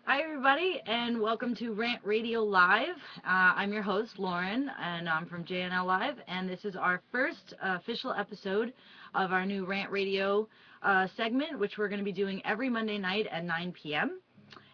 Hi, everybody, and welcome to Rant Radio Live. I'm your host, Lauren, and I'm from JNL Live, and this is our first official episode of our new Rant Radio segment, which we're going to be doing every Monday night at 9 p.m.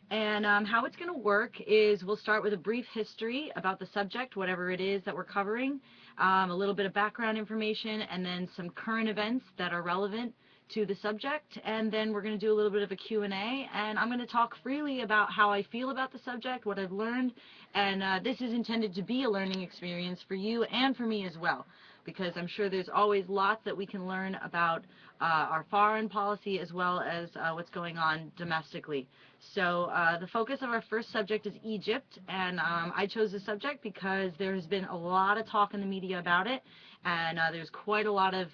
And how it's going to work is we'll start with a brief history about the subject, whatever it is that we're covering, a little bit of background information, and then some current events that are relevant to the subject, and then we're going to do a little bit of a Q&A, and I'm going to talk freely about how I feel about the subject, what I've learned, and this is intended to be a learning experience for you and for me as well, because I'm sure there's always lots that we can learn about our foreign policy as well as what's going on domestically. So the focus of our first subject is Egypt, and I chose this subject because there has been a lot of talk in the media about it, and there's quite a lot of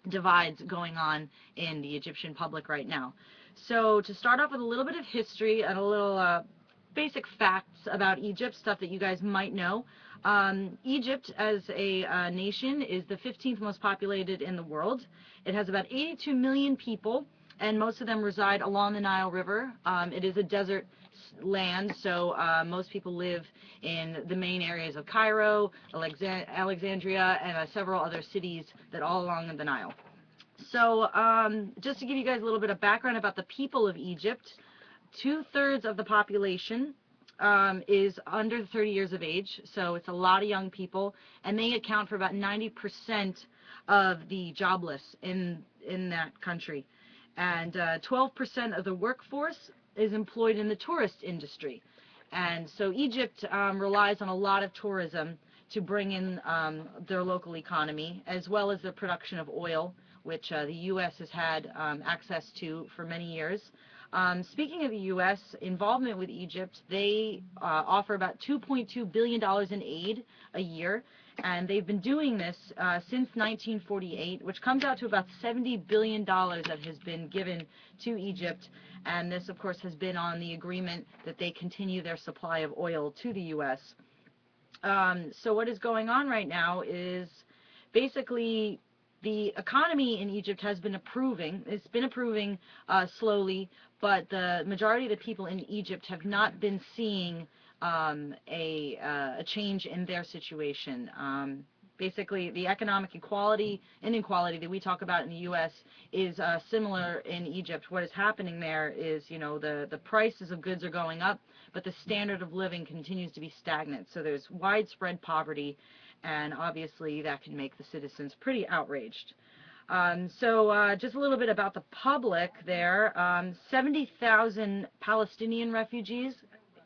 divides going on in the Egyptian public right now. So to start off with a little bit of history and a little basic facts about Egypt, stuff that you guys might know. Egypt as a nation is the 15th most populated in the world. It has about 82 million people, and most of them reside along the Nile River. It is a desert land, so most people live in the main areas of Cairo, Alexandria, and several other cities that all along the Nile. So just to give you guys a little bit of background about the people of Egypt, 2/3 of the population is under 30 years of age, so it's a lot of young people, and they account for about 90% of the jobless in that country. And 12% of the workforce is employed in the tourist industry. And so Egypt relies on a lot of tourism to bring in their local economy, as well as the production of oil, which the U.S. has had access to for many years. Speaking of the U.S. involvement with Egypt, they offer about $2.2 billion in aid a year, and they've been doing this since 1948, which comes out to about $70 billion that has been given to Egypt, and this, of course, has been on the agreement that they continue their supply of oil to the U.S. So what is going on right now is basically the economy in Egypt has been improving. It's been improving slowly, but the majority of the people in Egypt have not been seeing a change in their situation. Basically, the economic equality and inequality that we talk about in the U.S. is similar in Egypt. What is happening there is, you know, the prices of goods are going up, but the standard of living continues to be stagnant. So there's widespread poverty, and obviously that can make the citizens pretty outraged. So just a little bit about the public there. 70,000 Palestinian refugees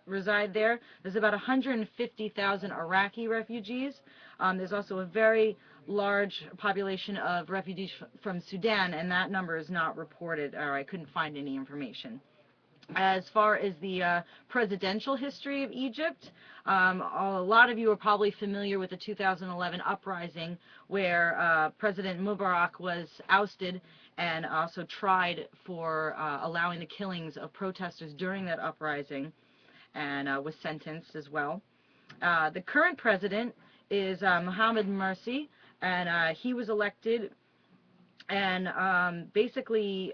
reside there. There's about 150,000 Iraqi refugees. There's also a very large population of refugees from Sudan, and that number is not reported, or I couldn't find any information. As far as the presidential history of Egypt, a lot of you are probably familiar with the 2011 uprising where President Mubarak was ousted and also tried for allowing the killings of protesters during that uprising, and was sentenced as well. The current president is Mohamed Morsi, and he was elected, and basically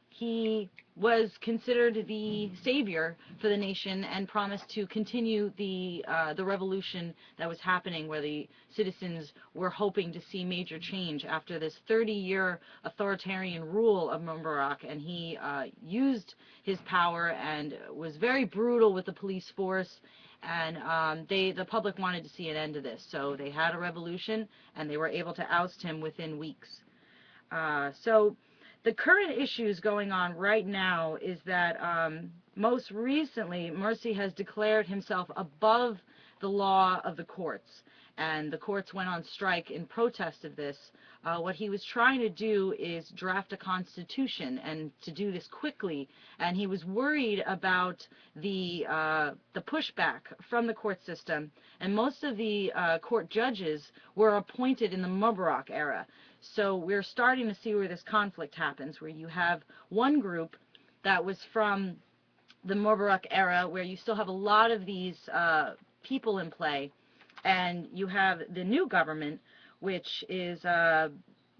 he was considered the savior for the nation and promised to continue the revolution that was happening, where the citizens were hoping to see major change after this 30-year authoritarian rule of Mubarak. And he used his power and was very brutal with the police force, and the public wanted to see an end to this. So they had a revolution, and they were able to oust him within weeks. So the current issues going on right now is that most recently Morsi has declared himself above the law of the courts, and the courts went on strike in protest of this. What he was trying to do is draft a constitution, and to do this quickly, and he was worried about the pushback from the court system, and most of the court judges were appointed in the Mubarak era. So we're starting to see where this conflict happens, where you have one group that was from the Mubarak era, where you still have a lot of these people in play, and you have the new government, which is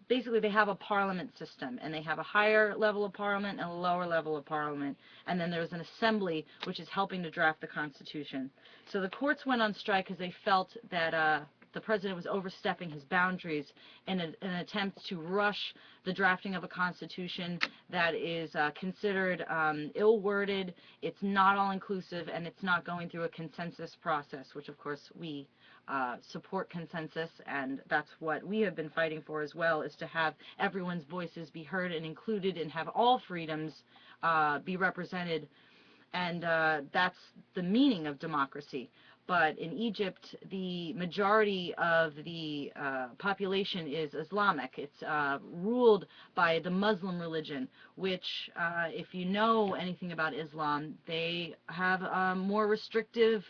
basically they have a parliament system, and they have a higher level of parliament and a lower level of parliament, and then there's an assembly which is helping to draft the Constitution. So the courts went on strike because they felt that the president was overstepping his boundaries in an attempt to rush the drafting of a constitution that is considered ill-worded, it's not all-inclusive, and it's not going through a consensus process, which of course we support consensus, and that's what we have been fighting for as well, is to have everyone's voices be heard and included and have all freedoms be represented, and that's the meaning of democracy. But in Egypt, the majority of the population is Islamic. It's ruled by the Muslim religion, which, if you know anything about Islam, they have a more restrictive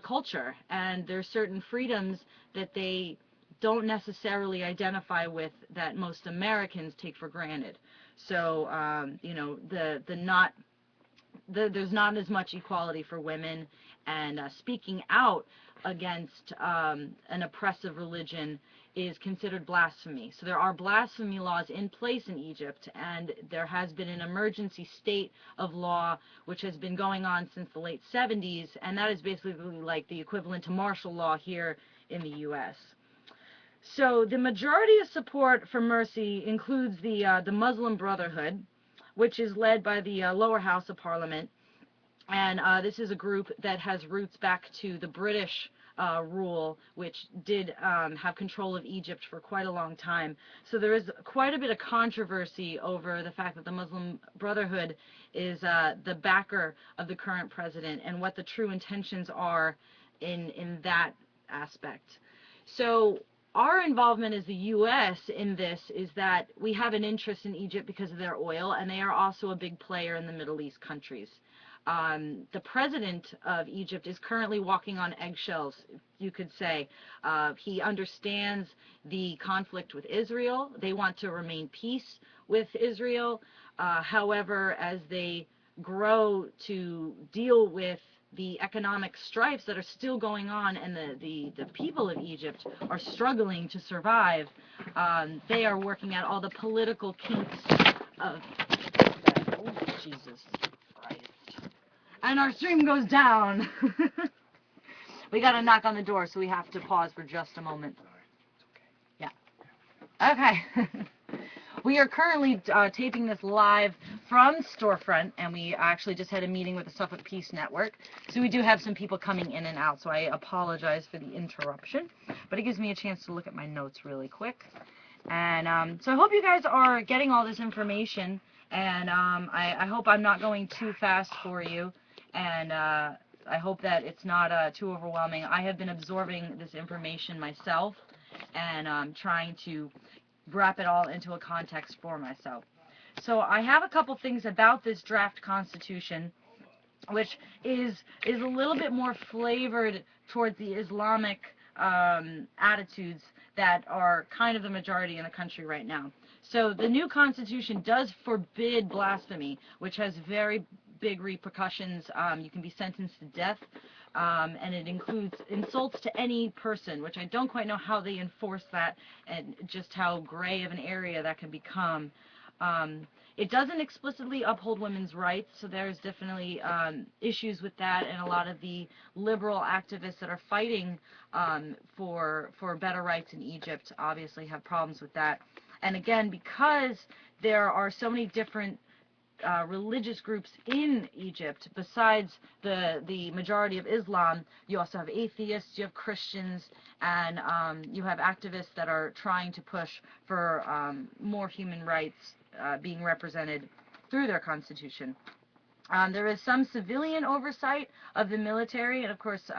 culture, and there's certain freedoms that they don't necessarily identify with that most Americans take for granted. So, you know, there's not as much equality for women, and speaking out against an oppressive religion is considered blasphemy. So there are blasphemy laws in place in Egypt, and there has been an emergency state of law which has been going on since the late 70s, and that is basically like the equivalent to martial law here in the U.S. So the majority of support for Morsi includes the Muslim Brotherhood, which is led by the lower house of parliament. And this is a group that has roots back to the British rule, which did have control of Egypt for quite a long time. So there is quite a bit of controversy over the fact that the Muslim Brotherhood is the backer of the current president and what the true intentions are in that aspect. So our involvement as the U.S. in this is that we have an interest in Egypt because of their oil, and they are also a big player in the Middle East countries. The president of Egypt is currently walking on eggshells, you could say. He understands the conflict with Israel. They want to remain peace with Israel. However, as they grow to deal with the economic strifes that are still going on, and the people of Egypt are struggling to survive, they are working out all the political kinks of oh, Jesus Christ. And our stream goes down. We got to knock on the door, so we have to pause for just a moment. Yeah. Okay. We are currently taping this live from Storefront, and we actually just had a meeting with the Suffolk Peace Network. So we do have some people coming in and out, so I apologize for the interruption. But it gives me a chance to look at my notes really quick. And so I hope you guys are getting all this information, and I hope I'm not going too fast for you. And I hope that it's not too overwhelming. I have been absorbing this information myself, and trying to wrap it all into a context for myself. So I have a couple things about this draft constitution, which is a little bit more flavored towards the Islamic attitudes that are kind of the majority in the country right now. So the new constitution does forbid blasphemy, which has very big repercussions. You can be sentenced to death, and it includes insults to any person, which I don't quite know how they enforce that, and just how gray of an area that can become. It doesn't explicitly uphold women's rights, so there's definitely issues with that, and a lot of the liberal activists that are fighting for better rights in Egypt obviously have problems with that. And again, because there are so many different religious groups in Egypt, besides the majority of Islam, you also have atheists, you have Christians, and you have activists that are trying to push for more human rights being represented through their constitution. There is some civilian oversight of the military, and of course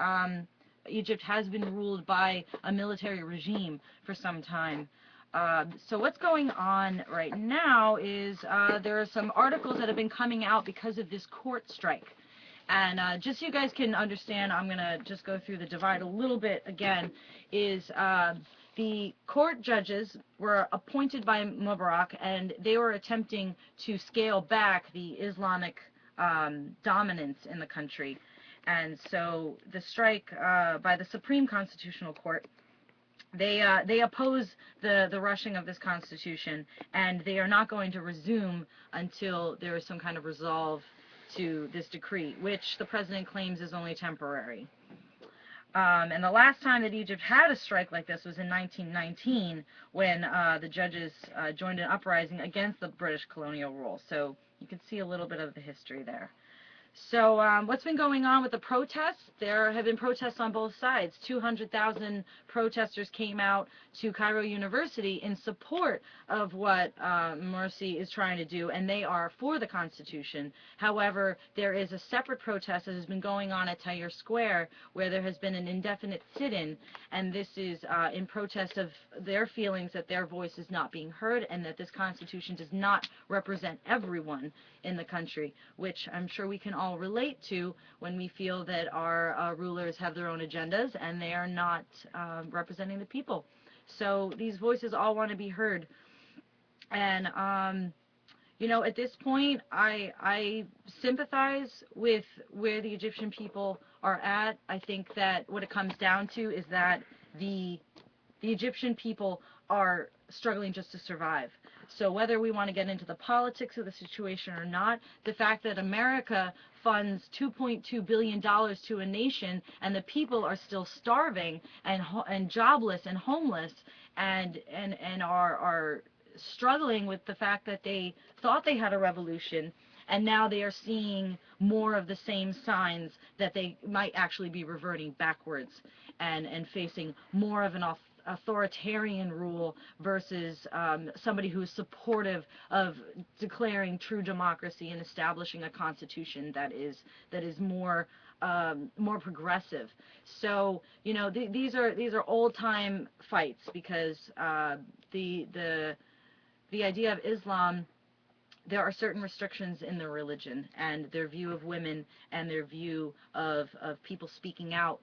Egypt has been ruled by a military regime for some time. So what's going on right now is there are some articles that have been coming out because of this court strike. And just so you guys can understand, I'm going to just go through the divide a little bit again, is the court judges were appointed by Mubarak, and they were attempting to scale back the Islamic dominance in the country. And so the strike by the Supreme Constitutional Court they oppose the rushing of this constitution, and they are not going to resume until there is some kind of resolve to this decree, which the president claims is only temporary. And the last time that Egypt had a strike like this was in 1919, when the judges joined an uprising against the British colonial rule. So you can see a little bit of the history there. So what's been going on with the protests? There have been protests on both sides. 200,000 protesters came out to Cairo University in support of what Morsi is trying to do, and they are for the Constitution. However, there is a separate protest that has been going on at Tahrir Square, where there has been an indefinite sit-in, and this is in protest of their feelings that their voice is not being heard, and that this Constitution does not represent everyone in the country, which I'm sure we can all relate to when we feel that our rulers have their own agendas and they are not representing the people. So these voices all want to be heard. And you know, at this point, I sympathize with where the Egyptian people are at. I think that what it comes down to is that the Egyptian people are struggling just to survive. So whether we want to get into the politics of the situation or not, the fact that America funds $2.2 billion to a nation and the people are still starving and jobless and homeless and are struggling with the fact that they thought they had a revolution, and now they are seeing more of the same signs that they might actually be reverting backwards and facing more of an authoritarian rule versus somebody who's supportive of declaring true democracy and establishing a constitution that is more progressive. So you know, these are old time fights, because the idea of Islam, there are certain restrictions in their religion and their view of women and their view of people speaking out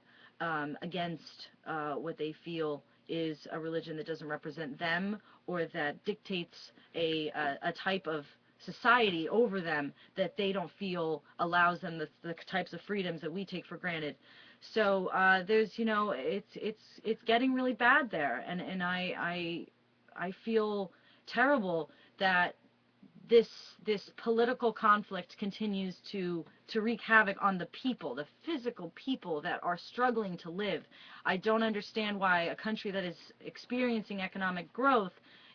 against what they feel is a religion that doesn't represent them, or that dictates a type of society over them that they don't feel allows them the types of freedoms that we take for granted. So there's, you know, it's getting really bad there, and I feel terrible that this political conflict continues to wreak havoc on the people, the physical people that are struggling to live. I don't understand why a country that is experiencing economic growth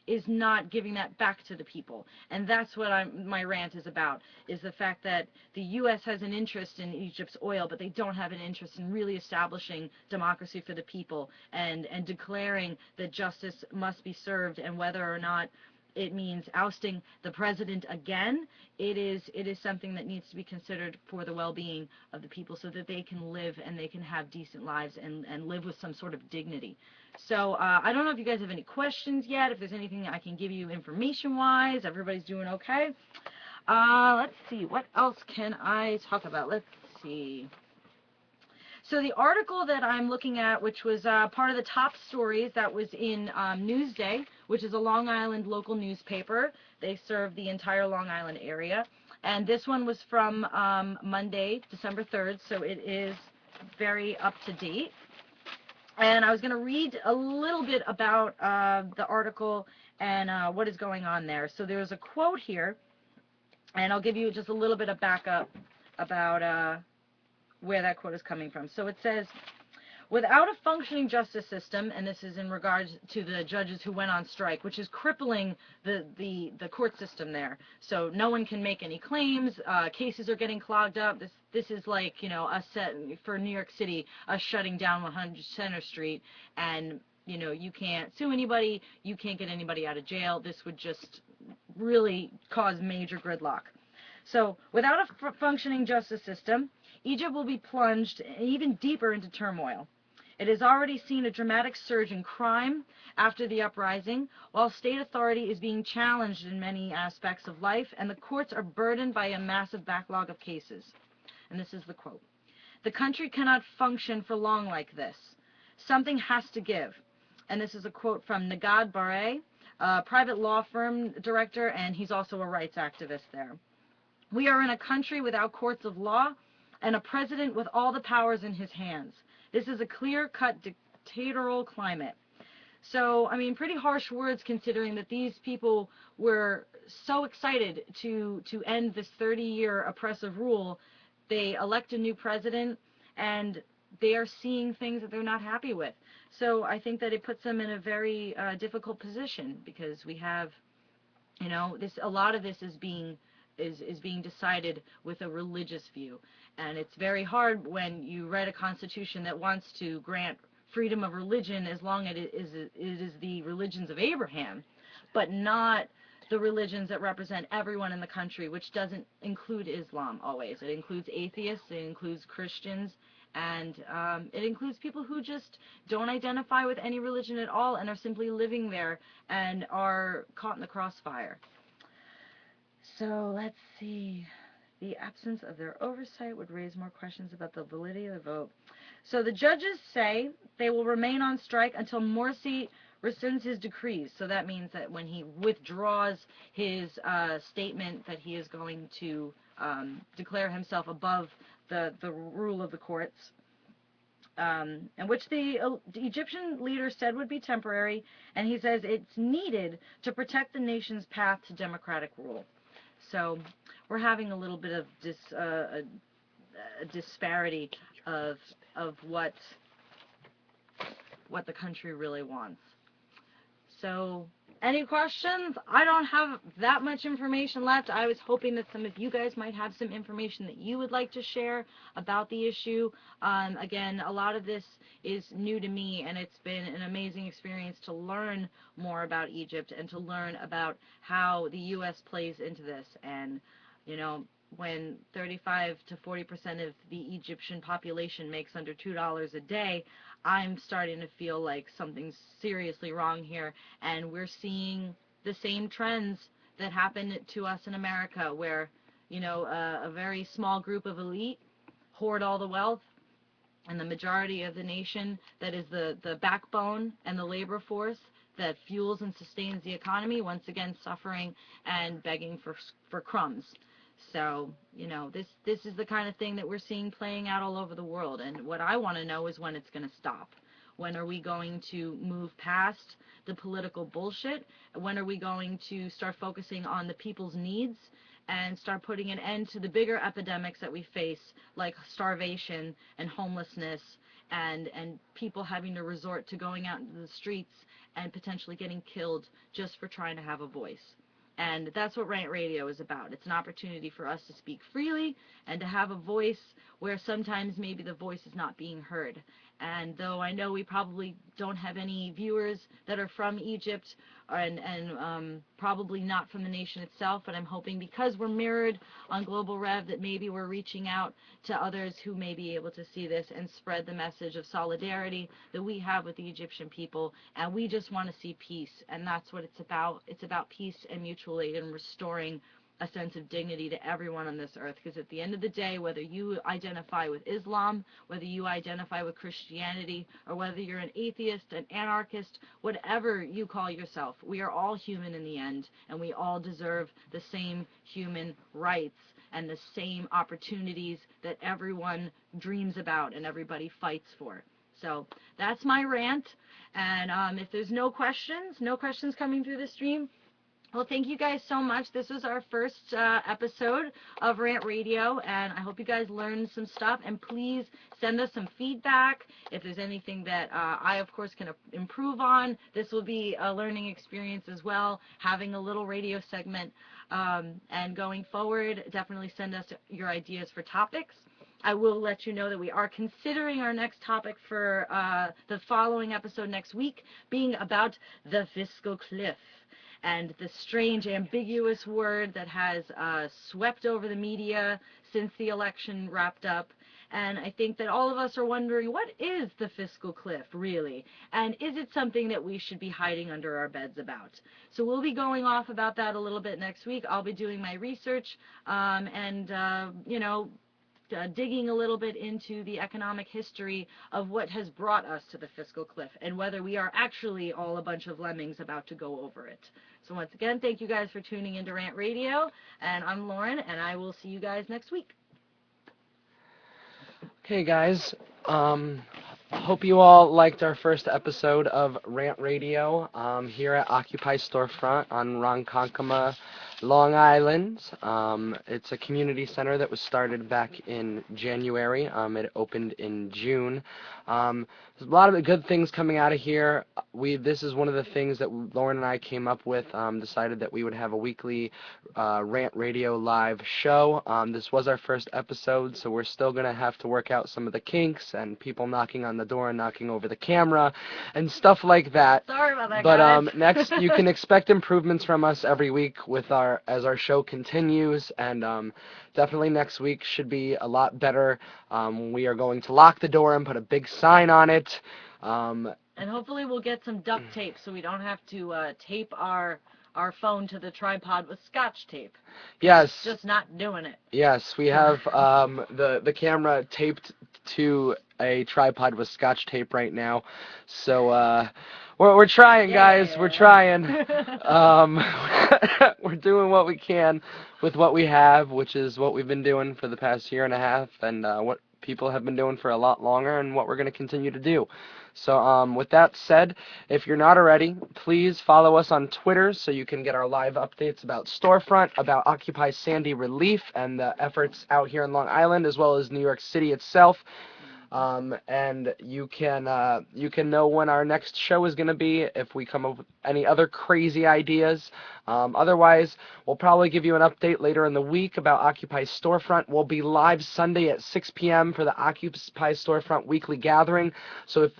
is not giving that back to the people. And that's what my rant is about, is the fact that the U.S. has an interest in Egypt's oil, but they don't have an interest in really establishing democracy for the people and declaring that justice must be served, and whether or not it means ousting the president again, it is something that needs to be considered for the well-being of the people, so that they can live and they can have decent lives and live with some sort of dignity. So I don't know if you guys have any questions yet, if there's anything I can give you information-wise. Everybody's doing okay? Let's see, what else can I talk about? Let's see. So the article that I'm looking at, which was part of the top stories that was in Newsday, which is a Long Island local newspaper. They serve the entire Long Island area. And this one was from Monday, December 3rd, so it is very up to date. And I was going to read a little bit about the article and what is going on there. So there's a quote here, and I'll give you just a little bit of backup about where that quote is coming from. So it says, without a functioning justice system, and this is in regards to the judges who went on strike, which is crippling the court system there. So no one can make any claims, cases are getting clogged up. This is like, you know, us set for New York City, us shutting down 100 Center Street, and you know, you can't sue anybody, you can't get anybody out of jail. This would just really cause major gridlock. So without a functioning justice system, Egypt will be plunged even deeper into turmoil. It has already seen a dramatic surge in crime after the uprising, while state authority is being challenged in many aspects of life, and the courts are burdened by a massive backlog of cases. And this is the quote. The country cannot function for long like this. Something has to give. And this is a quote from Nagad Barre, a private law firm director, and he's also a rights activist there. We are in a country without courts of law and a president with all the powers in his hands. This is a clear-cut dictatorial climate. So, I mean, pretty harsh words considering that these people were so excited to end this 30-year oppressive rule. They elect a new president, and they are seeing things that they're not happy with. So I think that it puts them in a very difficult position, because we have, this, a lot of this is being decided with a religious view, and it's very hard when you read a constitution that wants to grant freedom of religion as long as it is the religions of Abraham, but not the religions that represent everyone in the country, which doesn't include Islam always. It includes atheists, it includes Christians, and it includes people who just don't identify with any religion at all and are simply living there and are caught in the crossfire. So let's see. The absence of their oversight would raise more questions about the validity of the vote. So the judges say they will remain on strike until Morsi rescinds his decrees. So that means that when he withdraws his statement that he is going to declare himself above the rule of the courts, and which the Egyptian leader said would be temporary, and he says it's needed to protect the nation's path to democratic rule. So we're having a little bit of a disparity of what the country really wants. So, any questions? I don't have that much information left. I was hoping that some of you guys might have some information that you would like to share about the issue. Again, a lot of this is new to me, and it's been an amazing experience to learn more about Egypt and to learn about how the U.S. plays into this. And, when 35 to 40% of the Egyptian population makes under $2 a day, I'm starting to feel like something's seriously wrong here, and we're seeing the same trends that happen to us in America, where, a very small group of elite hoard all the wealth, and the majority of the nation that is the backbone and the labor force that fuels and sustains the economy, once again suffering and begging for crumbs. So, this is the kind of thing that we're seeing playing out all over the world, and what I want to know is when it's going to stop. When are we going to move past the political bullshit? When are we going to start focusing on the people's needs and start putting an end to the bigger epidemics that we face, like starvation and homelessness, and people having to resort to going out into the streets and potentially getting killed just for trying to have a voice? And that's what Rant Radio is about. It's an opportunity for us to speak freely and to have a voice where sometimes maybe the voice is not being heard. And though I know we probably don't have any viewers that are from Egypt and probably not from the nation itself, but I'm hoping because we're mirrored on Global Rev that maybe we're reaching out to others who may be able to see this and spread the message of solidarity that we have with the Egyptian people. And we just want to see peace, and that's what it's about. It's about peace and mutual aid and restoring a sense of dignity to everyone on this earth, because at the end of the day, whether you identify with Islam, whether you identify with Christianity, or whether you're an atheist, an anarchist, whatever you call yourself, we are all human in the end, and we all deserve the same human rights and the same opportunities that everyone dreams about and everybody fights for. So that's my rant, and if there's no questions coming through the stream, well, thank you guys so much. This was our first episode of Rant Radio, and I hope you guys learned some stuff. And please send us some feedback if there's anything that I, of course, can improve on. This will be a learning experience as well, having a little radio segment. And going forward, definitely send us your ideas for topics. I will let you know that we are considering our next topic for the following episode next week being about the fiscal cliff, and the strange, ambiguous word that has swept over the media since the election wrapped up. And I think that all of us are wondering, what is the fiscal cliff, really? And is it something that we should be hiding under our beds about? So we'll be going off about that a little bit next week. I'll be doing my research digging a little bit into the economic history of what has brought us to the fiscal cliff and whether we are actually all a bunch of lemmings about to go over it. So once again, thank you guys for tuning into Rant Radio, and I'm Lauren, and I will see you guys next week. Okay, guys, Hope you all liked our first episode of Rant Radio here at Occupy Storefront on Ronkonkoma, Long Island. It's a community center that was started back in January. It opened in June. There's a lot of good things coming out of here. This is one of the things that Lauren and I came up with. Decided that we would have a weekly Rant Radio live show. This was our first episode, so we're still going to have to work out some of the kinks and people knocking on the door and knocking over the camera and stuff like that. Sorry about that, But guys. next, you can expect improvements from us every week as our show continues, and definitely next week should be a lot better. We are going to lock the door and put a big sign on it. And hopefully we'll get some duct tape so we don't have to tape our phone to the tripod with Scotch tape. Yes. It's just not doing it. Yes, we have the camera taped to a tripod with Scotch tape right now. So we're trying, guys. Yeah. We're trying. We're doing what we can with what we have, which is what we've been doing for the past year and a half, and what people have been doing for a lot longer, and what we're going to continue to do. So with that said, if you're not already, please follow us on Twitter so you can get our live updates about Storefront, about Occupy Sandy Relief and the efforts out here in Long Island, as well as New York City itself. And you can know when our next show is going to be if we come up with any other crazy ideas. Otherwise, we'll probably give you an update later in the week about Occupy Storefront. We'll be live Sunday at 6 p.m. for the Occupy Storefront weekly gathering. So if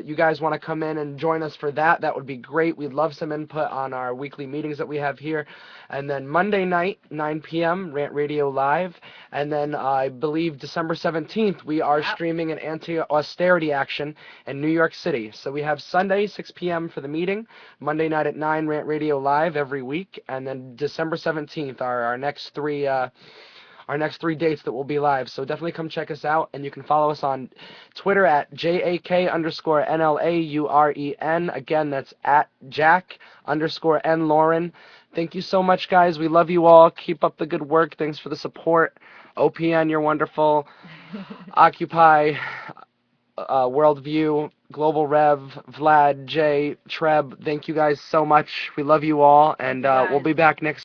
you guys want to come in and join us for that, that would be great. We'd love some input on our weekly meetings that we have here. And then Monday night, 9 p.m., Rant Radio Live. And then I believe December 17th, we are streaming an anti-austerity action in New York City. So we have Sunday, 6 p.m. for the meeting, Monday night at 9, Rant Radio Live every week, and then December 17th are our next three dates that will be live. So definitely come check us out, and you can follow us on Twitter at JAK_NLAUREN. Again, that's at Jack_N Lauren. Thank you so much, guys. We love you all. Keep up the good work. Thanks for the support. OPN, you're wonderful. Occupy, Worldview, Global Rev, Vlad, Jay, Treb, thank you guys so much. We love you all, and we'll be back next